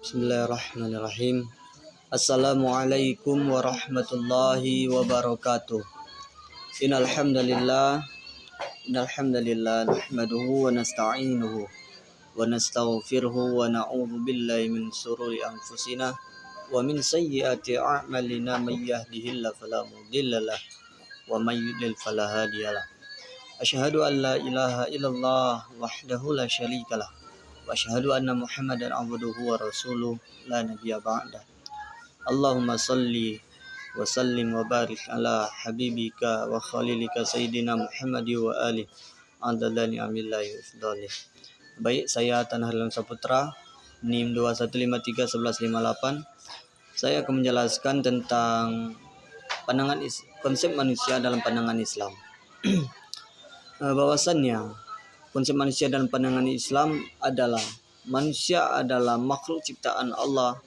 Bismillahirrahmanirrahim. Assalamualaikum warahmatullahi wabarakatuh. Innal hamdalillah nahmaduhu wa nasta'inuhu wa nastaghfiruhu wa na'udzu billahi min shururi anfusina wa min sayyiati a'malina may yahdihillahu fala mudhillalah wa may yudlil fala hadiyalah. Asyhadu an la ilaha illallah wahdahu la syarikalah wa asyhadu anna Muhammadan abduhu wa rasuluh la nabiyya ba'da. Allahumma salli wa sallim wa barik ala habibika wa khalilika sayyidina Muhammad wa alihi adadani amillahi ufdalih. Baik, saya Tanah Harlan Saputra, NIM 21531158. Saya akan menjelaskan tentang konsep manusia dalam pandangan Islam. Bahwasannya konsep manusia dalam pandangan Islam adalah manusia adalah makhluk ciptaan Allah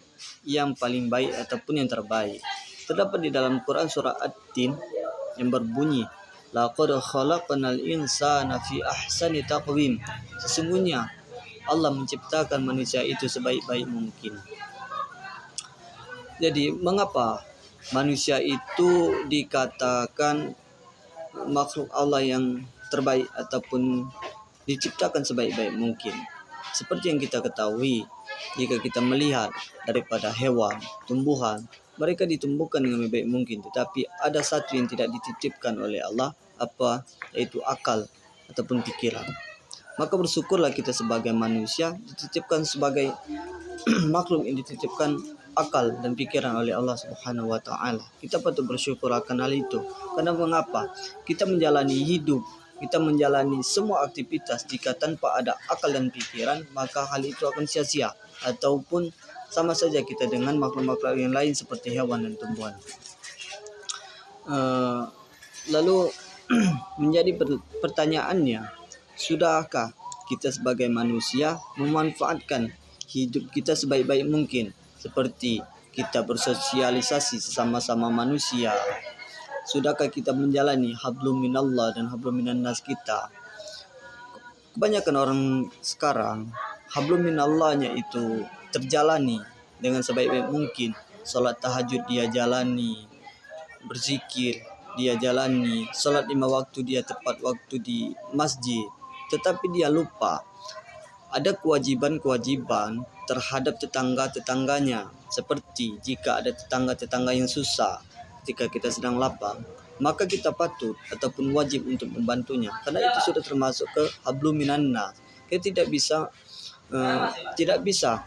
yang paling baik ataupun yang terbaik. Terdapat di dalam Quran surah At-Tin yang berbunyi, laqad khalaqnal insana fi ahsani taqwim. Sesungguhnya Allah menciptakan manusia itu sebaik-baik mungkin. Jadi mengapa manusia itu dikatakan makhluk Allah yang terbaik ataupun diciptakan sebaik-baik mungkin? Seperti yang kita ketahui, jika kita melihat daripada hewan, tumbuhan, mereka ditumbuhkan dengan lebih baik mungkin, tetapi ada satu yang tidak dititipkan oleh Allah, yaitu akal ataupun pikiran. Maka bersyukurlah kita sebagai manusia dititipkan sebagai makhluk yang dititipkan akal dan pikiran oleh Allah Subhanahu wa taala. Kita patut bersyukur akan hal itu. Karena mengapa? Kita menjalani hidup, kita menjalani semua aktivitas jika tanpa ada akal dan pikiran, maka hal itu akan sia-sia ataupun sama saja kita dengan makhluk-makhluk yang lain seperti hewan dan tumbuhan. Lalu menjadi pertanyaannya, sudahkah kita sebagai manusia memanfaatkan hidup kita sebaik-baik mungkin, seperti kita bersosialisasi sesama-sama manusia? Sudahkah kita menjalani hablum minallah dan hablum minan nas kita? Kebanyakan orang sekarang hablum minallahnya itu terjalani dengan sebaik-baik mungkin. Salat tahajud dia jalani, berzikir dia jalani, salat 5 waktu dia tepat waktu di masjid. Tetapi dia lupa ada kewajiban-kewajiban terhadap tetangga-tetangganya. Seperti jika ada tetangga-tetangga yang susah ketika kita sedang lapang, maka kita patut ataupun wajib untuk membantunya, karena itu sudah termasuk ke hablum minan nas. Kita tidak bisa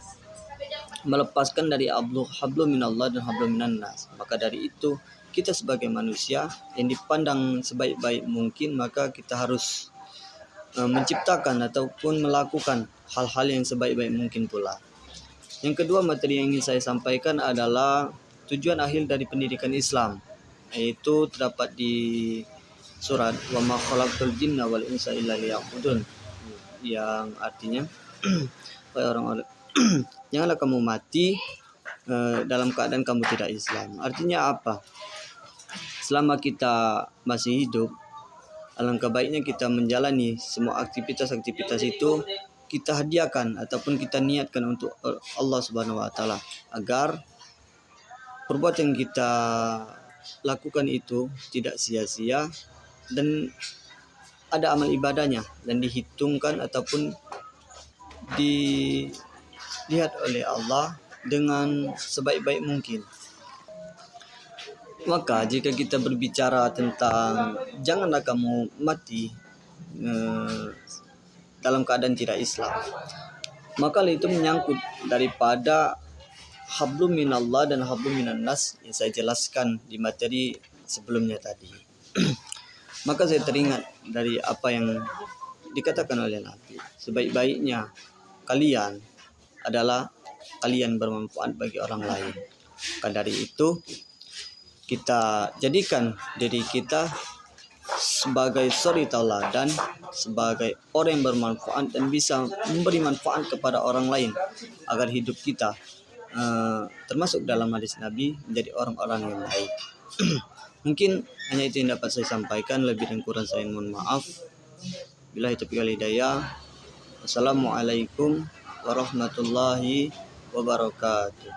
melepaskan dari hablum minallah dan hablum minan nas. Maka dari itu kita sebagai manusia yang dipandang sebaik-baik mungkin, maka kita harus menciptakan ataupun melakukan hal-hal yang sebaik-baik mungkin pula. Yang kedua, materi yang ingin saya sampaikan adalah tujuan akhir dari pendidikan Islam, yaitu terdapat di surat wa ma khalaqtul jinna wal insa illa liya'budun, yang artinya wahai orang-orang janganlah kamu mati dalam keadaan kamu tidak Islam. Artinya apa? Selama kita masih hidup, alangkah baiknya kita menjalani semua aktivitas-aktivitas itu kita hadiahkan ataupun kita niatkan untuk Allah Subhanahu wa taala, agar perbuatan yang kita lakukan itu tidak sia-sia dan ada amal ibadahnya dan dihitungkan ataupun dilihat oleh Allah dengan sebaik-baik mungkin. Maka jika kita berbicara tentang janganlah kamu mati dalam keadaan tidak Islam, maka itu menyangkut daripada hablum minallah dan hablum minan nas yang saya jelaskan di materi sebelumnya tadi. Maka saya teringat dari apa yang dikatakan oleh Nabi, sebaik-baiknya kalian adalah kalian bermanfaat bagi orang lain. Maka dari itu kita jadikan diri kita sebagai suri tauladan, sebagai orang yang bermanfaat dan bisa memberi manfaat kepada orang lain, agar hidup kita termasuk dalam hadis Nabi menjadi orang-orang yang baik. Mungkin hanya itu yang dapat saya sampaikan. Lebih dan kurang saya mohon maaf. Billahi taufiq wal hidayah. Wassalamualaikum warahmatullahi wabarakatuh.